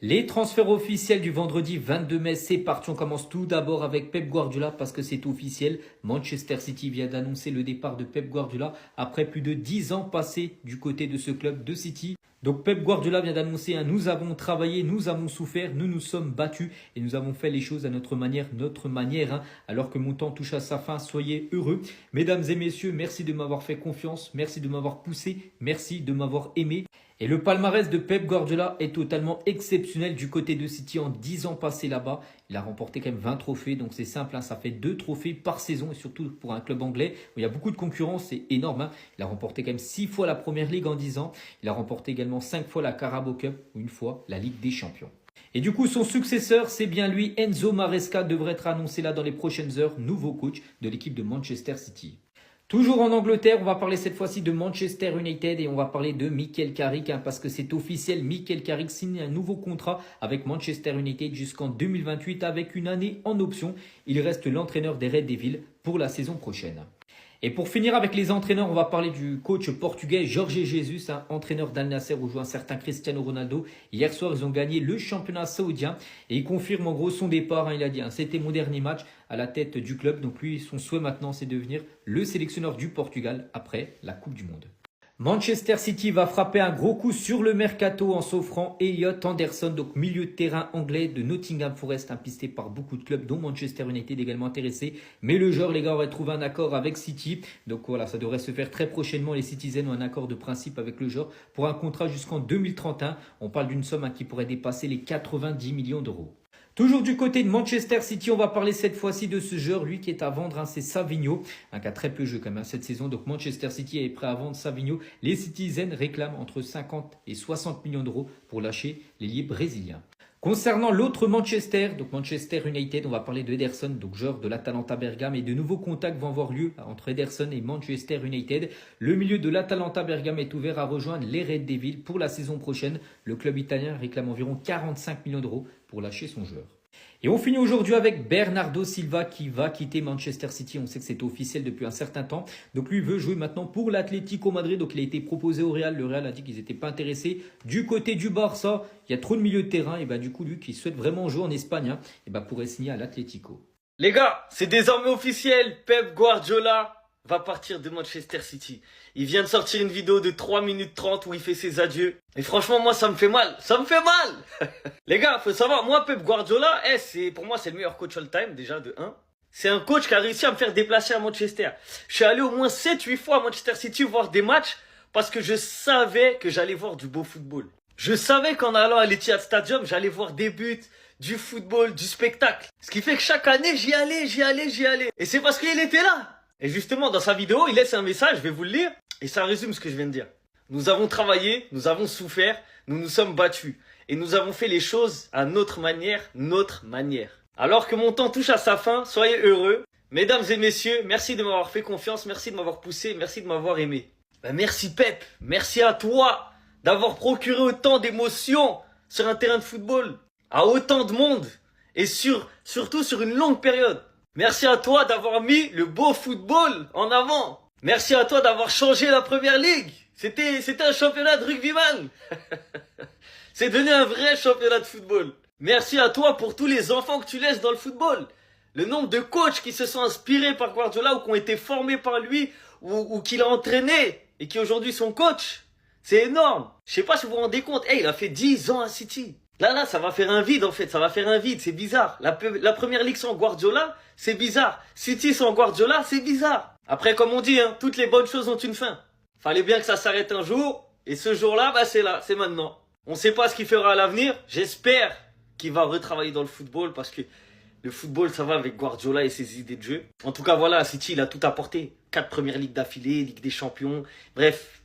Les transferts officiels du vendredi 22 mai, c'est parti. On commence tout d'abord avec Pep Guardiola parce que c'est officiel. Manchester City vient d'annoncer le départ de Pep Guardiola après plus de 10 ans passés du côté de ce club de City. Donc Pep Guardiola vient d'annoncer, nous avons travaillé, nous avons souffert, nous nous sommes battus et nous avons fait les choses à notre manière. Alors que mon temps touche à sa fin, soyez heureux. Mesdames et messieurs, merci de m'avoir fait confiance, merci de m'avoir poussé, merci de m'avoir aimé. Et le palmarès de Pep Guardiola est totalement exceptionnel du côté de City en 10 ans passés là-bas. Il a remporté quand même 20 trophées, donc c'est simple, ça fait 2 trophées par saison et surtout pour un club anglais où il y a beaucoup de concurrence, c'est énorme. Il a remporté quand même 6 fois la Première Ligue en 10 ans. Il a remporté également 5 fois la Carabao Cup ou une fois la Ligue des Champions. Et du coup, son successeur, c'est bien lui, Enzo Maresca, devrait être annoncé là dans les prochaines heures, nouveau coach de l'équipe de Manchester City. Toujours en Angleterre, on va parler cette fois-ci de Manchester United et on va parler de Michael Carrick parce que c'est officiel. Michael Carrick signe un nouveau contrat avec Manchester United jusqu'en 2028 avec une année en option. Il reste l'entraîneur des Red Devils pour la saison prochaine. Et pour finir avec les entraîneurs, on va parler du coach portugais Jorge Jesus, entraîneur d'Al Nassr où joue un certain Cristiano Ronaldo. Hier soir, ils ont gagné le championnat saoudien et il confirme en gros son départ. Il a dit c'était mon dernier match à la tête du club. Donc lui, son souhait maintenant, c'est de devenir le sélectionneur du Portugal après la Coupe du Monde. Manchester City va frapper un gros coup sur le mercato en s'offrant Elliot Anderson, donc milieu de terrain anglais de Nottingham Forest, pisté par beaucoup de clubs, dont Manchester United également intéressé. Mais le joueur, les gars, aurait trouvé un accord avec City. Donc voilà, ça devrait se faire très prochainement. Les Citizens ont un accord de principe avec le joueur pour un contrat jusqu'en 2031. On parle d'une somme qui pourrait dépasser les 90 millions d'euros. Toujours du côté de Manchester City, on va parler cette fois-ci de ce joueur, lui qui est à vendre, c'est Savinho, qui a très peu joué quand même cette saison. Donc Manchester City est prêt à vendre Savinho. Les Citizens réclament entre 50 et 60 millions d'euros pour lâcher l'ailier brésilien. Concernant l'autre Manchester, donc Manchester United, on va parler de Ederson, donc joueur de l'Atalanta Bergame, et de nouveaux contacts vont avoir lieu entre Ederson et Manchester United. Le milieu de l'Atalanta Bergame est ouvert à rejoindre les Red Devils pour la saison prochaine. Le club italien réclame environ 45 millions d'euros pour lâcher son joueur. Et on finit aujourd'hui avec Bernardo Silva qui va quitter Manchester City. On sait que c'est officiel depuis un certain temps. Donc lui veut jouer maintenant pour l'Atlético Madrid. Donc il a été proposé au Real. Le Real a dit qu'ils n'étaient pas intéressés. Du côté du Barça, il y a trop de milieux de terrain. Et du coup, lui qui souhaite vraiment jouer en Espagne, pourrait signer à l'Atlético. Les gars, c'est désormais officiel. Pep Guardiola va partir de Manchester City. Il vient de sortir une vidéo de 3 minutes 30 où il fait ses adieux. Et franchement, moi, ça me fait mal. Ça me fait mal. Les gars, faut savoir, moi, Pep Guardiola, pour moi, c'est le meilleur coach all time, déjà, de 1. C'est un coach qui a réussi à me faire déplacer à Manchester. Je suis allé au moins 7-8 fois à Manchester City voir des matchs parce que je savais que j'allais voir du beau football. Je savais qu'en allant à l'Etihad Stadium, j'allais voir des buts, du football, du spectacle. Ce qui fait que chaque année, j'y allais. Et c'est parce qu'il était là. Et justement, dans sa vidéo, il laisse un message, je vais vous le lire, et ça résume ce que je viens de dire. Nous avons travaillé, nous avons souffert, nous nous sommes battus, et nous avons fait les choses à notre manière. Alors que mon temps touche à sa fin, soyez heureux. Mesdames et messieurs, merci de m'avoir fait confiance, merci de m'avoir poussé, merci de m'avoir aimé. Merci Pep, merci à toi d'avoir procuré autant d'émotions sur un terrain de football, à autant de monde, et surtout sur une longue période. Merci à toi d'avoir mis le beau football en avant. Merci à toi d'avoir changé la Première Ligue. C'était un championnat de rugbyman. C'est devenu un vrai championnat de football. Merci à toi pour tous les enfants que tu laisses dans le football. Le nombre de coachs qui se sont inspirés par Guardiola ou qui ont été formés par lui ou qu'il a entraîné et qui aujourd'hui sont coach. C'est énorme. Je sais pas si vous vous rendez compte. Il a fait 10 ans à City. Là, ça va faire un vide en fait, c'est bizarre. La Première Ligue sans Guardiola, c'est bizarre. City sans Guardiola, c'est bizarre. Après, comme on dit, toutes les bonnes choses ont une fin. Fallait bien que ça s'arrête un jour, et ce jour-là, c'est là, c'est maintenant. On sait pas ce qu'il fera à l'avenir, j'espère qu'il va retravailler dans le football, parce que le football, ça va avec Guardiola et ses idées de jeu. En tout cas, voilà, City, il a tout apporté. 4 Premières Ligues d'affilée, Ligue des Champions, bref.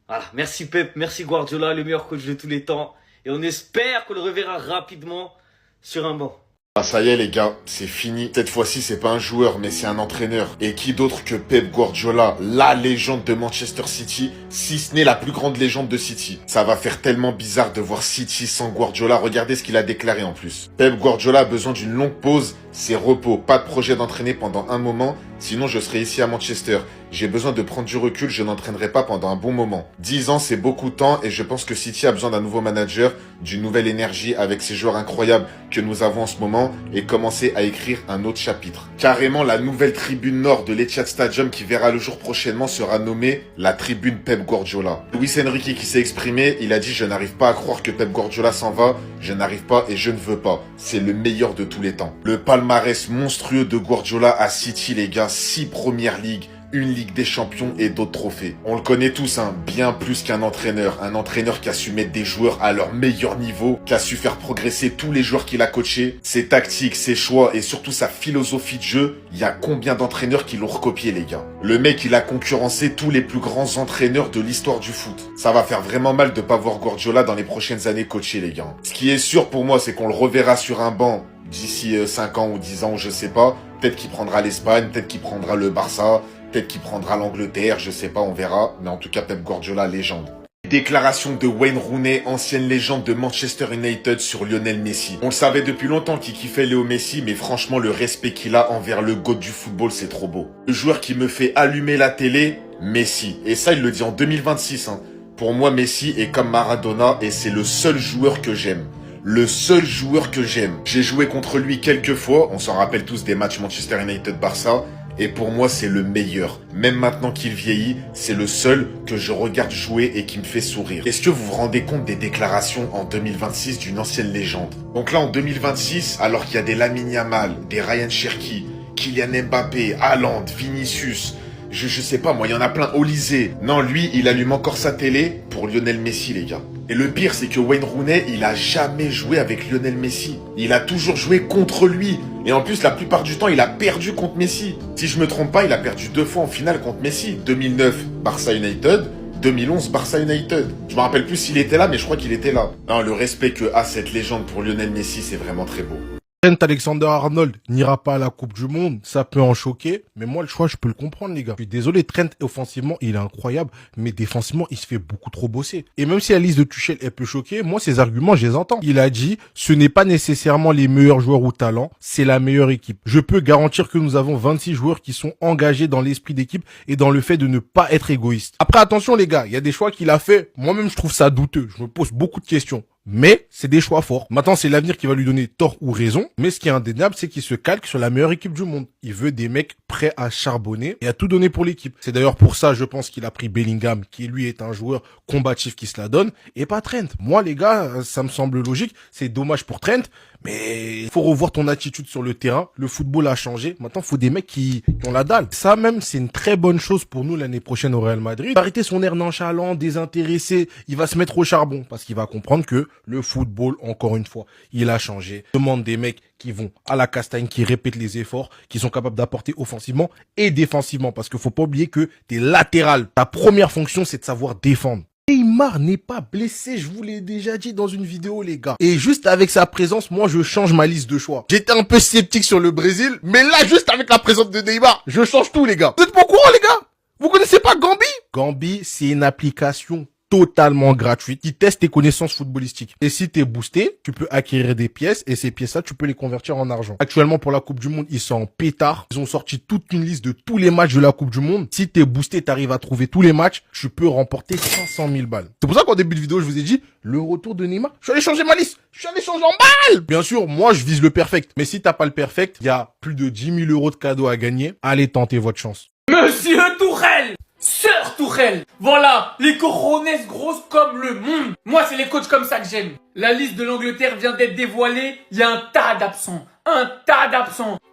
Voilà, merci Pep, merci Guardiola, le meilleur coach de tous les temps. Et on espère qu'on le reverra rapidement sur un banc. Ah ça y est les gars, c'est fini. Cette fois-ci c'est pas un joueur mais c'est un entraîneur. Et qui d'autre que Pep Guardiola, la légende de Manchester City, si ce n'est la plus grande légende de City. Ça va faire tellement bizarre de voir City sans Guardiola, regardez ce qu'il a déclaré en plus. Pep Guardiola a besoin d'une longue pause c'est repos, pas de projet d'entraîner pendant un moment, sinon je serai ici à Manchester. J'ai besoin de prendre du recul, je n'entraînerai pas pendant un bon moment. 10 ans, c'est beaucoup de temps et je pense que City a besoin d'un nouveau manager, d'une nouvelle énergie avec ces joueurs incroyables que nous avons en ce moment et commencer à écrire un autre chapitre. Carrément, la nouvelle tribune nord de l'Etihad Stadium qui verra le jour prochainement sera nommée la tribune Pep Guardiola. Luis Enrique qui s'est exprimé, il a dit « Je n'arrive pas à croire que Pep Guardiola s'en va, je n'arrive pas et je ne veux pas. C'est le meilleur de tous les temps. » Le palmarès monstrueux de Guardiola à City, les gars, 6 premières ligues, une Ligue des Champions et d'autres trophées. On le connaît tous, hein, bien plus qu'un entraîneur qui a su mettre des joueurs à leur meilleur niveau, qui a su faire progresser tous les joueurs qu'il a coachés, ses tactiques, ses choix et surtout sa philosophie de jeu. Il y a combien d'entraîneurs qui l'ont recopié, les gars? Le mec, il a concurrencé tous les plus grands entraîneurs de l'histoire du foot. Ça va faire vraiment mal de pas voir Guardiola dans les prochaines années coacher, les gars. Ce qui est sûr pour moi, c'est qu'on le reverra sur un banc d'ici 5 ans ou 10 ans, je sais pas. Peut-être qu'il prendra l'Espagne, peut-être qu'il prendra le Barça, peut-être qu'il prendra l'Angleterre, je sais pas, on verra. Mais en tout cas, Pep Guardiola, légende. Déclaration de Wayne Rooney, ancienne légende de Manchester United sur Lionel Messi. On le savait depuis longtemps qu'il kiffait Léo Messi, mais franchement, le respect qu'il a envers le GOAT du football, c'est trop beau. Le joueur qui me fait allumer la télé, Messi. Et ça, il le dit en 2026. Hein. Pour moi, Messi est comme Maradona et c'est le seul joueur que j'aime. Le seul joueur que j'aime. J'ai joué contre lui quelques fois, on s'en rappelle tous des matchs Manchester United-Barça. Et pour moi, c'est le meilleur. Même maintenant qu'il vieillit, c'est le seul que je regarde jouer et qui me fait sourire. Est-ce que vous vous rendez compte des déclarations en 2026 d'une ancienne légende? Donc là, en 2026, alors qu'il y a des Lamine Yamal, des Ryan Cherki, Kylian Mbappé, Haaland, Vinicius, je sais pas, moi, il y en a plein, Olysée. Non, lui, il allume encore sa télé pour Lionel Messi, les gars. Et le pire, c'est que Wayne Rooney, il a jamais joué avec Lionel Messi. Il a toujours joué contre lui. Et en plus, la plupart du temps, il a perdu contre Messi. Si je me trompe pas, il a perdu 2 fois en finale contre Messi. 2009, Barça United. 2011, Barça United. Je me rappelle plus s'il était là, mais je crois qu'il était là. Non, le respect que a cette légende pour Lionel Messi, c'est vraiment très beau. Trent Alexander-Arnold n'ira pas à la Coupe du Monde, ça peut en choquer, mais moi le choix je peux le comprendre les gars. Je suis désolé, Trent offensivement il est incroyable, mais défensivement il se fait beaucoup trop bosser. Et même si la liste de Tuchel elle peut choquer, moi ses arguments je les entends. Il a dit, ce n'est pas nécessairement les meilleurs joueurs ou talents, c'est la meilleure équipe. Je peux garantir que nous avons 26 joueurs qui sont engagés dans l'esprit d'équipe et dans le fait de ne pas être égoïste. Après attention les gars, il y a des choix qu'il a fait, moi-même je trouve ça douteux, je me pose beaucoup de questions. Mais c'est des choix forts. Maintenant, c'est l'avenir qui va lui donner tort ou raison. Mais ce qui est indéniable, c'est qu'il se calque sur la meilleure équipe du monde. Il veut des mecs prêts à charbonner et à tout donner pour l'équipe. C'est d'ailleurs pour ça, je pense qu'il a pris Bellingham, qui lui est un joueur combatif qui se la donne, et pas Trent. Moi, les gars, ça me semble logique. C'est dommage pour Trent, mais il faut revoir ton attitude sur le terrain. Le football a changé. Maintenant, il faut des mecs qui ont la dalle. Ça même, c'est une très bonne chose pour nous l'année prochaine au Real Madrid. Il va arrêter son air nonchalant, désintéressé. Il va se mettre au charbon parce qu'il va comprendre que le football, encore une fois, il a changé. Demande des mecs qui vont à la castagne, qui répètent les efforts, qui sont capables d'apporter offensivement et défensivement. Parce qu'il faut pas oublier que t'es latéral. Ta première fonction, c'est de savoir défendre. Neymar n'est pas blessé, je vous l'ai déjà dit dans une vidéo les gars. Et juste avec sa présence, moi je change ma liste de choix. J'étais un peu sceptique sur le Brésil, mais là juste avec la présence de Neymar, je change tout les gars. Vous êtes pas au courant les gars? Vous connaissez pas Gambi? Gambi, c'est une application totalement gratuite qui teste tes connaissances footballistiques. Et si t'es boosté, tu peux acquérir des pièces et ces pièces-là, tu peux les convertir en argent. Actuellement, pour la Coupe du Monde, ils sont en pétard. Ils ont sorti toute une liste de tous les matchs de la Coupe du Monde. Si t'es boosté, t'arrives à trouver tous les matchs, tu peux remporter 500 000 balles. C'est pour ça qu'en début de vidéo, je vous ai dit, le retour de Neymar, je suis allé changer ma liste. Je suis allé changer en balles. Bien sûr, moi, je vise le perfect. Mais si t'as pas le perfect, il y a plus de 10 000 € de cadeaux à gagner. Allez tenter votre chance. Monsieur Tourelle, Sœur Tourelle, voilà, les cojones grosses comme le monde. Moi, c'est les coachs comme ça que j'aime. La liste de l'Angleterre vient d'être dévoilée, il y a un tas d'absents.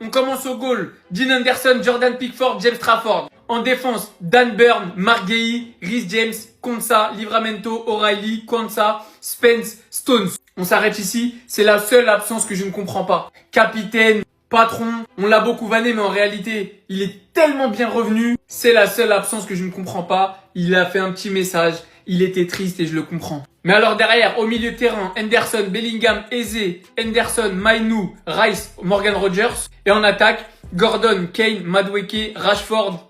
On commence au goal, Dean Anderson, Jordan Pickford, James Trafford. En défense, Dan Burn, Mark Guehi, Reece James, Konsa, Livramento, O'Reilly, Kwanzaa, Spence, Stones. On s'arrête ici, c'est la seule absence que je ne comprends pas. Capitaine, patron, on l'a beaucoup vanné, mais en réalité, il est tellement bien revenu. C'est la seule absence que je ne comprends pas. Il a fait un petit message. Il était triste et je le comprends. Mais alors derrière, au milieu de terrain, Henderson, Bellingham, Eze, Henderson, Mainu, Rice, Morgan Rogers. Et en attaque, Gordon, Kane, Madueke, Rashford,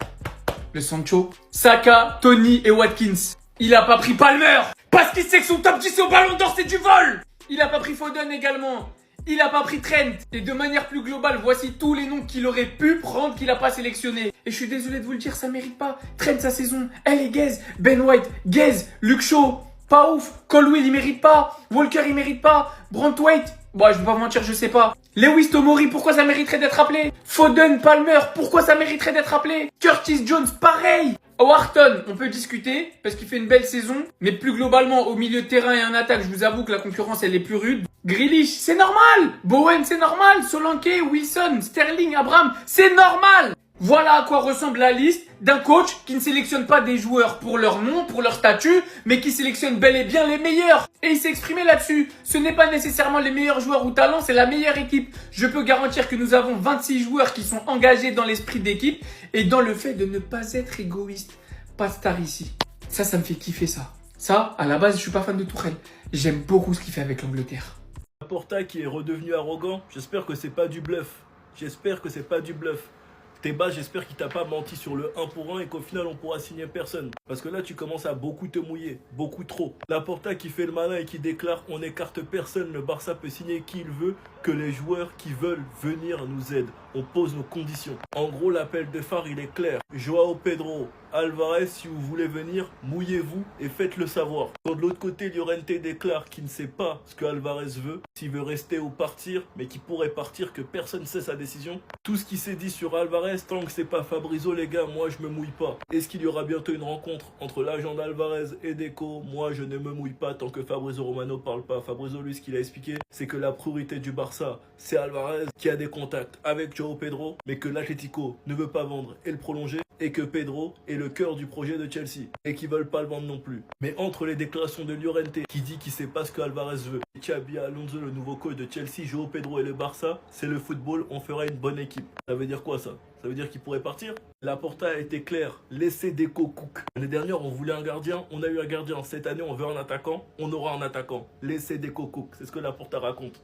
le Sancho, Saka, Tony et Watkins. Il a pas pris Palmer parce qu'il sait que son top 10 au Ballon d'Or c'est du vol. Il a pas pris Foden également. il a pas pris Trent. Et de manière plus globale, voici tous les noms qu'il aurait pu prendre qu'il a pas sélectionné. Et je suis désolé de vous le dire, ça mérite pas. Trent, sa saison, elle est gaze. Ben White, gaze. Luke Shaw, pas ouf. Colwill, il mérite pas. Walker, il mérite pas. Brantwaite, bon, je vais pas vous mentir, je sais pas. Lewis Tomori, pourquoi ça mériterait d'être appelé? Foden, Palmer, pourquoi ça mériterait d'être appelé? Curtis Jones, pareil. Wharton, on peut discuter parce qu'il fait une belle saison, mais plus globalement au milieu de terrain et en attaque, je vous avoue que la concurrence elle est plus rude. Grealish, c'est normal. Bowen, c'est normal. Solanke, Wilson, Sterling, Abraham, c'est normal. Voilà à quoi ressemble la liste d'un coach qui ne sélectionne pas des joueurs pour leur nom, pour leur statut, mais qui sélectionne bel et bien les meilleurs. Et il s'est exprimé là-dessus. Ce n'est pas nécessairement les meilleurs joueurs ou talents, c'est la meilleure équipe. Je peux garantir que nous avons 26 joueurs qui sont engagés dans l'esprit d'équipe et dans le fait de ne pas être égoïste. Pas de star ici. Ça me fait kiffer ça. Ça, à la base, je suis pas fan de Tuchel. J'aime beaucoup ce qu'il fait avec l'Angleterre. Laporta qui est redevenu arrogant, j'espère que c'est pas du bluff. J'espère que c'est pas du bluff. Théba, j'espère qu'il t'a pas menti sur le 1 pour 1 et qu'au final on pourra signer personne. Parce que là tu commences à beaucoup te mouiller, beaucoup trop. Laporta qui fait le malin et qui déclare on n'écarte personne, le Barça peut signer qui il veut, que les joueurs qui veulent venir nous aident. On pose nos conditions. En gros l'appel de phare il est clair. Joao Pedro, Alvarez, si vous voulez venir, mouillez-vous et faites-le savoir. Quand de l'autre côté, Llorente déclare qu'il ne sait pas ce que Alvarez veut, s'il veut rester ou partir, mais qu'il pourrait partir, que personne ne sait sa décision. Tout ce qui s'est dit sur Alvarez, tant que c'est pas Fabrizio, les gars, moi je me mouille pas. Est-ce qu'il y aura bientôt une rencontre entre l'agent d'Alvarez et Deco? Moi je ne me mouille pas tant que Fabrizio Romano parle pas. Fabrizio, lui, ce qu'il a expliqué, c'est que la priorité du Barça, c'est Alvarez qui a des contacts avec Joao Pedro, mais que l'Atlético ne veut pas vendre et le prolonger, et que Pedro est le cœur du projet de Chelsea et qu'ils veulent pas le vendre non plus. Mais entre les déclarations de Llorente qui dit qu'il sait pas ce que Alvarez veut, et Xabi Alonso, le nouveau coach de Chelsea, Joao Pedro et le Barça, c'est le football, on fera une bonne équipe. Ça veut dire quoi ça? Ça veut dire qu'il pourrait partir? Laporta a été clair, laissez Deco cook. L'année dernière on voulait un gardien, on a eu un gardien. Cette année on veut un attaquant, on aura un attaquant. Laissez Deco cook, c'est ce que Laporta raconte.